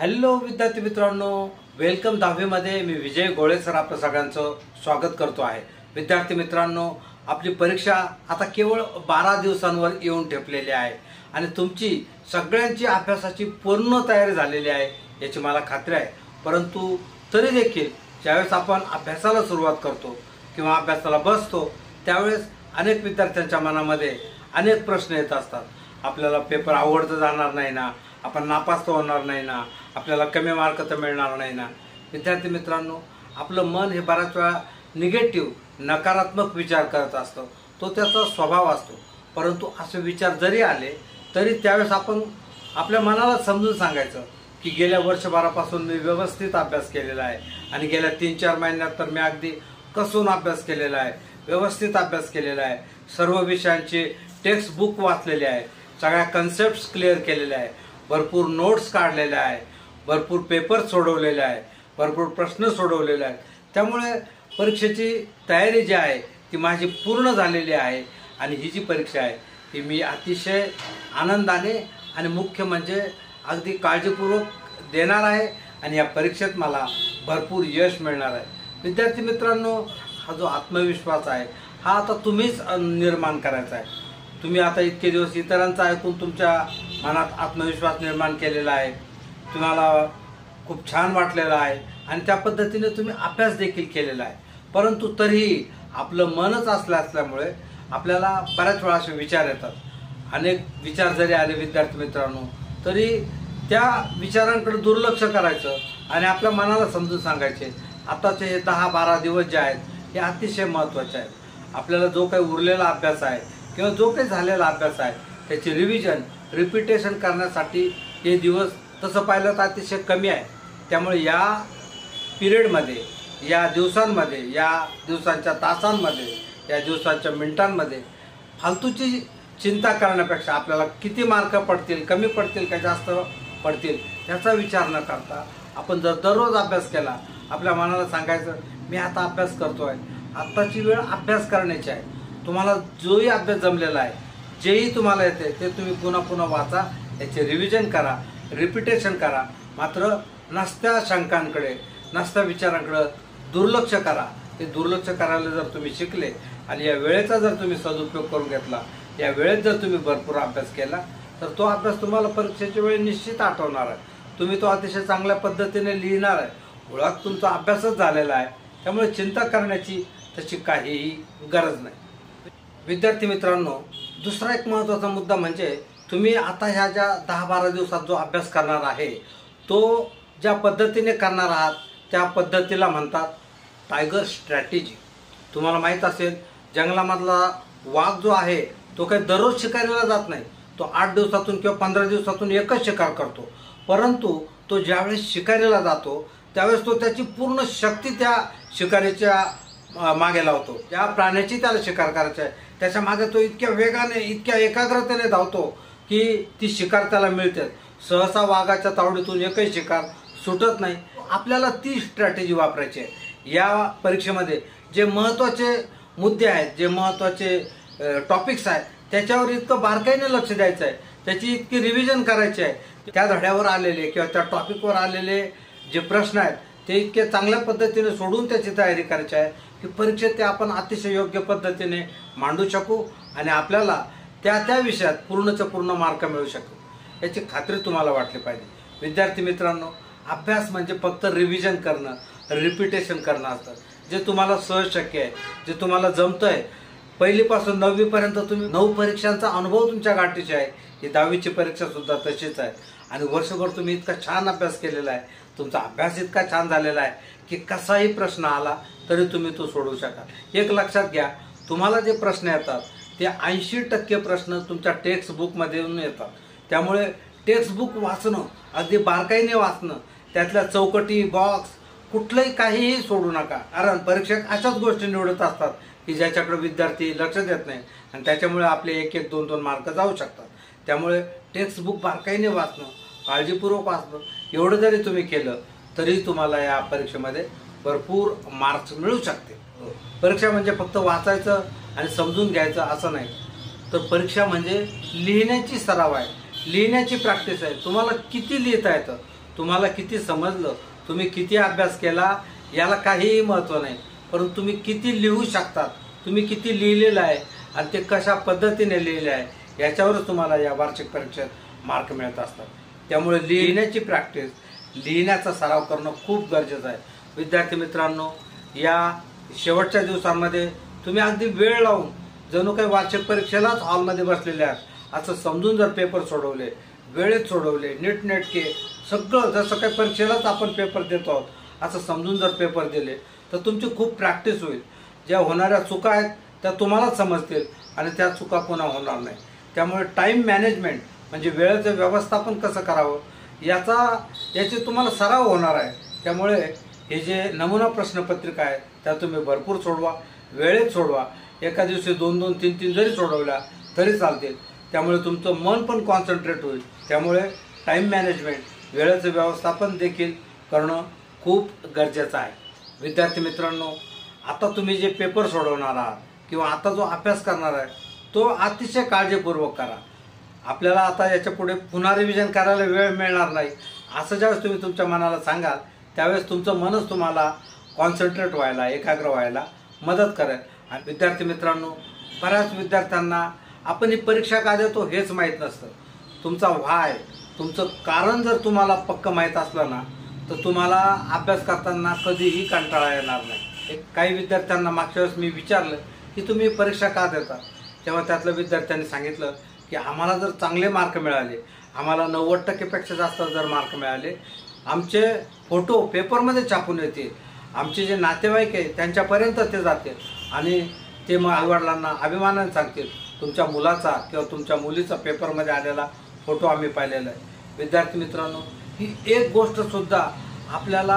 Hello विद्यार्थी मित्रांनो, welcome 10वी मध्ये मी विजय गोळे सर आपल्या सगळ्यांचं स्वागत करतो आहे। विद्यार्थी मित्रांनो, आपली परीक्षा आता केवळ 12 दिवसांवर येऊन ठेपलेली आहे आणि तुमची सगळ्यांची अभ्यासाची पूर्ण तयारी झालेली आहे याची मला खात्री आहे। परंतु तरी देखील ज्यावेळेस आपण अभ्यासाला सुरुवात करतो किंवा अभ्यासाला बसतो त्यावेळेस अनेक विद्यार्थ्यांच्या मनामध्ये अनेक प्रश्न येत असतात। आपल्याला पेपर आवडता जाणार नाही ना, आपण नापास तर होणार नाही ना, आपल्याला कमी मार्क तर मिळणार नाही ना। विद्यार्थी मित्रांनो, आपलं मन हे बऱ्याच वेळा निगेटिव्ह नकारात्मक विचार करत असतं, तो त्याचा स्वभाव असतो। परंतु असे विचार जरी आले तरी त्यावेळेस आपण आपल्या मनाला समजून सांगायचं की गेल्या वर्षभरापासून मी व्यवस्थित अभ्यास केलेला आहे आणि गेल्या 3-4 महिन्यात तर मी अगदी कसून अभ्यास केलेला आहे, व्यवस्थित अभ्यास केलेला आहे, सर्व विषयांचे टेक्स्ट बुक वाचलेले आहे, सगळ्या कन्सेप्ट्स क्लिअर केलेले आहे, भरपूर नोट्स काढलेले आहे, भरपूर पेपर सोडवलेले आहे, भरपूर प्रश्न सोडवलेले आहेत। त्यामुळे परीक्षेची तयारी जी आहे ती माझी पूर्ण झालेली आहे आणि ही जी परीक्षा आहे ती मी अतिशय आनंदाने आणि मुख्य म्हणजे अगदी काळजीपूर्वक देणार आहे आणि या परीक्षेत मला भरपूर यश मिळणार आहे। विद्यार्थी मित्रांनो, हा जो आत्मविश्वास आहे हा आता तुम्हीच निर्माण करायचा आहे। तुम्ही आता इतके दिवस इतरांचं ऐकून तुमच्या मनात आत्मविश्वास निर्माण केलेला आहे, तुम्हाला खूप छान वाटलेलं आहे आणि त्या पद्धतीने तुम्ही अभ्यास देखील केलेला आहे। परंतु तरीही आपलं मनच असल्यामुळे आपल्याला बऱ्याच वेळा असे विचार येतात। अनेक विचार जरी आले विद्यार्थी मित्रांनो तरी त्या विचारांकडे दुर्लक्ष करायचं आणि आपल्या मनाला समजून सांगायचे आताचे हे 10-12 दिवस जे आहेत हे अतिशय महत्त्वाचे आहेत। आपल्याला जो काही उरलेला अभ्यास आहे किंवा जो काही झालेला अभ्यास आहे त्याची रिपिटेशन करण्यासाठी हे दिवस तसं पाहिलं तर अतिशय कमी आहे। त्यामुळे या पिरियडमध्ये, या दिवसांमध्ये, या दिवसांच्या तासांमध्ये, या दिवसांच्या मिनिटांमध्ये फालतूची चिंता करण्यापेक्षा आपल्याला किती मार्क पडतील, कमी पडतील का जास्त पडतील याचा विचार न करता आपण जर दररोज अभ्यास केला, आपल्या मनाला सांगायचं मी आता अभ्यास करतो आहे, आत्ताची वेळ अभ्यास करण्याची आहे। तुम्हाला जोही अभ्यास जमलेला आहे, जेही तुम्हाला येते ते तुम्ही पुन्हा पुन्हा वाचा, याचे रिव्हिजन करा, रिपिटेशन करा। मात्र नसत्या शंकांकडे, नसत्या विचारांकडे दुर्लक्ष करा। हे दुर्लक्ष करायला जर तुम्ही शिकले आणि या वेळेचा जर तुम्ही सदुपयोग करून घेतला, या वेळेत जर तुम्ही भरपूर अभ्यास केला तर तो अभ्यास तुम्हाला परीक्षेच्या वेळी निश्चित आठवणार आहे, तुम्ही तो अतिशय चांगल्या पद्धतीने लिहिणार आहे, मुळात तुमचा अभ्यासच झालेला आहे। त्यामुळे चिंता करण्याची त्याची काहीही गरज नाही। विद्यार्थी मित्रांनो, दुसरा एक महत्त्वाचा मुद्दा म्हणजे तुम्ही आता ह्या ज्या 10-12 दिवसात जो अभ्यास करणार आहे तो ज्या पद्धतीने करणार आहात त्या पद्धतीला म्हणतात टायगर स्ट्रॅटेजी। तुम्हाला माहीत असेल जंगलामधला वाघ जो आहे तो काही दररोज शिकारीला जात नाही, तो 8 दिवसातून किंवा 15 दिवसातून एकच शिकार करतो। परंतु तो ज्यावेळेस शिकारीला जातो त्यावेळेस तो त्याची पूर्ण शक्ती त्या शिकारीच्या मागे लावतो। ज्या प्राण्याची त्याला शिकार करायची आहे त्याच्या मागे तो इतक्या वेगाने, इतक्या एकाग्रतेने धावतो की ती शिकार त्याला मिळते। सहसा वाघाच्या तावडीतून एकही शिकार सुटत नाही। आपल्याला ती स्ट्रॅटेजी वापरायची आहे। या परीक्षेमध्ये जे महत्त्वाचे मुद्दे आहेत, जे महत्त्वाचे टॉपिक्स आहेत त्याच्यावर इतकं बारकाईने लक्ष द्यायचं आहे, त्याची इतकी रिव्हिजन करायची आहे। त्या धड्यावर आलेले किंवा त्या टॉपिकवर आलेले जे प्रश्न आहेत ते इतके चांगल्या पद्धतीने सोडून त्याची तयारी करायची आहे की परीक्षेत ते आपण अतिशय योग्य पद्धतीने मांडू शकू आणि आपल्याला त्या विषयात पूर्णच्या पूर्ण मार्क मिळू शकू याची खात्री तुम्हाला वाटली पाहिजे। विद्यार्थी मित्रांनो, अभ्यास म्हणजे फक्त रिव्हिजन करणं, रिपिटेशन करणं असतं, जे तुम्हाला सहज शक्य आहे, जे तुम्हाला जमतं आहे। पहिलीपासून 9वी पर्यंत तुम्ही 9 परीक्षांचा अनुभव तुमच्या गाठीचे आहे। ही 10वीची परीक्षा सुद्धा तशीच आहे आणि वर्षभर तुम्ही इतका छान अभ्यास केलेला आहे, तुमचा अभ्यास इतका छान झालेला आहे की कसाही प्रश्न आला तरी तुम्ही तो सोडवू शकाल। एक लक्षात घ्या, तुम्हाला जे प्रश्न येतात ते 80% प्रश्न तुमच्या टेक्स्ट बुकमध्ये येतात। त्यामुळे टेक्स्ट बुक वाचणं, अगदी बारकाईने वाचणं, त्यातल्या चौकटी, बॉक्स कुठलंही काहीही सोडू नका। कारण परीक्षक अशाच गोष्टी निवडत असतात की ज्याच्याकडे विद्यार्थी लक्ष देत नाही आणि त्याच्यामुळे आपले 1-1, 2-2 मार्क जाऊ शकतात। त्यामुळे टेक्स्ट बुक बारकाईने वाचणं, काळजीपूर्वक वाचणं एवढं जरी तुम्ही केलं तरी तुम्हाला या परीक्षेमध्ये भरपूर मार्क्स मिळू शकते। परीक्षा म्हणजे फक्त वाचायचं आणि समजून घ्यायचं असं नाही, तर परीक्षा म्हणजे लिहिण्याची सराव आहे, लिहिण्याची प्रॅक्टिस आहे। तुम्हाला किती लिहिता येतं, तुम्हाला किती समजलं, तुम्ही किती अभ्यास केला याला काहीही महत्त्व नाही, परंतु तुम्ही किती लिहू शकतात, तुम्ही किती लिहिलेलं आहे आणि ते कशा पद्धतीने लिहिले आहे याच्यावरच तुम्हाला या वार्षिक परीक्षेत मार्क मिळत असतात. त्यामुळे लिहिण्याची प्रॅक्टिस, लिहिण्याचा सराव करणं खूप गरजेचं आहे. विद्यार्थी मित्रांनो, या शेवटच्या दिवसांमध्ये तुम्ही अगदी वेळ लावून जणू काही वार्षिक परीक्षेलाच हॉलमध्ये बसलेले आहात असं समजून जर पेपर सोडवले, वेळेत सोडवले, नीटनेटके सगळं जसं काही परीक्षेलाच आपण पेपर देतो आहोत असं समजून जर पेपर दिले तर तुमची खूप प्रॅक्टिस होईल. ज्या होणाऱ्या चुका आहेत त्या तुम्हालाच समजतील आणि त्या चुका पुन्हा होणार नाही. त्यामुळे टाईम मॅनेजमेंट म्हणजे वेळेचं व्यवस्थापन कसं करावं याची तुम्हाला सराव होणार आहे. त्यामुळे हे जे नमुना प्रश्नपत्रिका आहे त्या तुम्ही भरपूर सोडवा, वेळेत सोडवा. एका दिवशी 2-2, 3-3 जरी सोडवल्या तरी चालतील. त्यामुळे तुमचं मन पण कॉन्सन्ट्रेट होईल. त्यामुळे टाईम मॅनेजमेंट, वेळेचं व्यवस्थापन देखील करणं खूप गरजेचं आहे. विद्यार्थी मित्रांनो, आता तुम्ही जे पेपर सोडवणार आहात किंवा आता जो अभ्यास करणार आहे तो अतिशय काळजीपूर्वक करा. आपल्याला आता याच्या पुढे पुन्हा रिव्हिजन करायला वेळ मिळणार नाही असं ज्यावेळेस तुम्ही तुमच्या मनाला सांगाल त्यावेळेस तुमचं मनच तुम्हाला कॉन्सन्ट्रेट व्हायला, एकाग्र व्हायला मदत करेल. आणि विद्यार्थी मित्रांनो, बऱ्याच विद्यार्थ्यांना आपण ही परीक्षा का देतो हेच माहीत नसतं. तुमचा व्हाय, तुमचं कारण जर तुम्हाला पक्कं माहीत असलं ना तर तुम्हाला अभ्यास करताना कधीही कंटाळा येणार नाही. काही विद्यार्थ्यांना मागच्या वेळेस मी विचारलं की तुम्ही परीक्षा का देता, तेव्हा त्यातल्या विद्यार्थ्यांनी सांगितलं की आम्हाला जर चांगले मार्क मिळाले, आम्हाला 90% जास्त जर मार्क मिळाले, आमचे फोटो पेपरमध्ये छापून येतील, आमचे जे नातेवाईक आहे त्यांच्यापर्यंत ते जातील आणि ते मग आईवडिलांना अभिमानाने सांगतील तुमच्या मुलाचा किंवा तुमच्या मुलीचा पेपरमध्ये आलेला फोटो आम्ही पाहिलेला आहे. विद्यार्थी मित्रांनो, ही एक गोष्टसुद्धा आपल्याला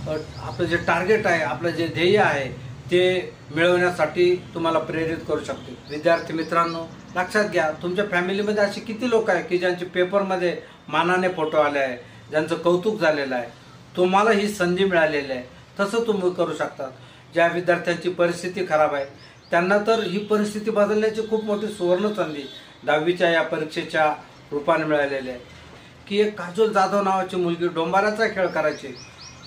आपलं जे टार्गेट आहे, आपलं जे ध्येय आहे ते मिळवण्यासाठी तुम्हाला प्रेरित करू शकते. विद्यार्थी मित्रांनो, लक्षात घ्या, तुमच्या फॅमिलीमध्ये असे किती लोक आहेत की ज्यांचे पेपरमध्ये मानाने फोटो आले आहे, ज्यांचं कौतुक झालेलं आहे. तुम्हाला ही संधी मिळालेली आहे, तसं तुम्ही करू शकता. ज्या विद्यार्थ्यांची परिस्थिती खराब आहे त्यांना तर ही परिस्थिती बदलण्याची खूप मोठी सुवर्ण संधी 10वीच्या या परीक्षेच्या रूपाने मिळालेली आहे. की एक काजोल जाधव नावाची मुलगी डोंबाराचा खेळ करायची,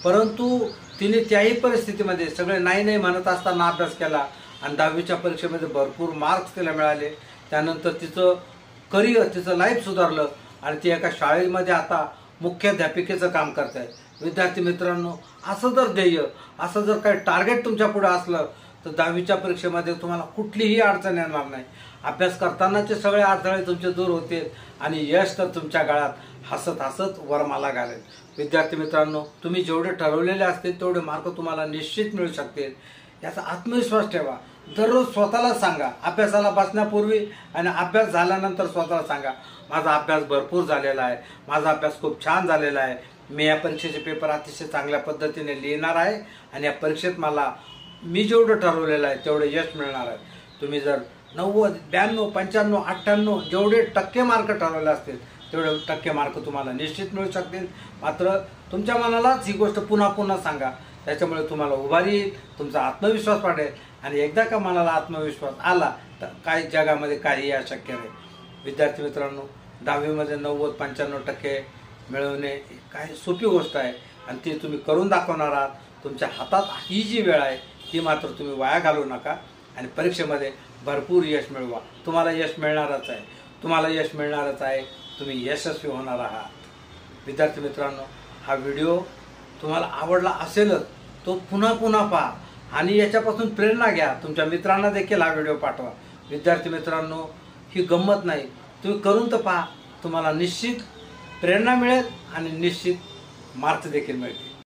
परंतु तिने त्याही परिस्थितीमध्ये सगळे नाही नाही म्हणत असताना अभ्यास केला आणि 10वीच्या परीक्षेमध्ये भरपूर मार्क्स तिला मिळाले. त्यानंतर तिचं करिअर, तिचं लाईफ सुधारलं आणि ती एका शाळेमध्ये आता मुख्याध्यापिकेचं काम करत आहे. विद्यार्थी मित्रांनो, असं जर ध्येय, असं जर काही टार्गेट तुमच्या पुढे असलं तर 10वीच्या परीक्षेमध्ये तुम्हाला कुठलीही अडचण येणार नाही. अभ्यास करतानाचे सगळे अडथळे तुमचे दूर होतील आणि यश तर तुमच्या गळ्यात हसत हसत वरमाला घालेल. विद्यार्थी मित्रांनो, तुम्ही जेवढे ठरवलेले असतील तेवढे मार्क तुम्हाला निश्चित मिळू शकतील याचा आत्मविश्वास ठेवा. दररोज स्वतःला सांगा, अभ्यासाला बसण्यापूर्वी आणि अभ्यास झाल्यानंतर स्वतःला सांगा, माझा अभ्यास भरपूर झालेला आहे, माझा अभ्यास खूप छान झालेला आहे, मी या परीक्षेचे पेपर अतिशय चांगल्या पद्धतीने लिहिणार आहे आणि या परीक्षेत मला मी जेवढं ठरवलेलं आहे तेवढे यश मिळणार आहे. तुम्ही जर 90, 92, 95, 98 जेवढे टक्के मार्क ठरवले असतील तेवढे टक्के मार्क तुम्हाला निश्चित मिळू शकतील. मात्र तुमच्या मनालाच ही गोष्ट पुन्हा पुन्हा सांगा, त्याच्यामुळे तुम्हाला उभारी येईल, तुमचा आत्मविश्वास वाढेल आणि एकदा का मनाला आत्मविश्वास आला तर काही जगामध्ये काहीही अशक्य नाही. विद्यार्थी मित्रांनो, 10वीमध्ये 90-95% मिळवणे काय सोपी गोष्ट आहे आणि ती तुम्ही करून दाखवणार आहात. तुमच्या हातात ही जी वेळ आहे ती मात्र तुम्ही वाया घालवू नका आणि परीक्षेमध्ये भरपूर यश मिळवा. तुम्हाला यश मिळणारच आहे, तुम्हाला यश मिळणारच आहे, तुम्ही यशस्वी होणार आहात. विद्यार्थी मित्रांनो, हा व्हिडिओ तुम्हाला आवडला असेलच, तो पुन्हा पुन्हा पहा आणि याच्यापासून प्रेरणा घ्या. तुमच्या मित्रांना देखील हा व्हिडिओ पाठवा. विद्यार्थी मित्रांनो, ही गंमत नाही, तुम्ही करून तर पहा, तुम्हाला निश्चित प्रेरणा मिळेल आणि निश्चित मार्क्स देखील मिळतील.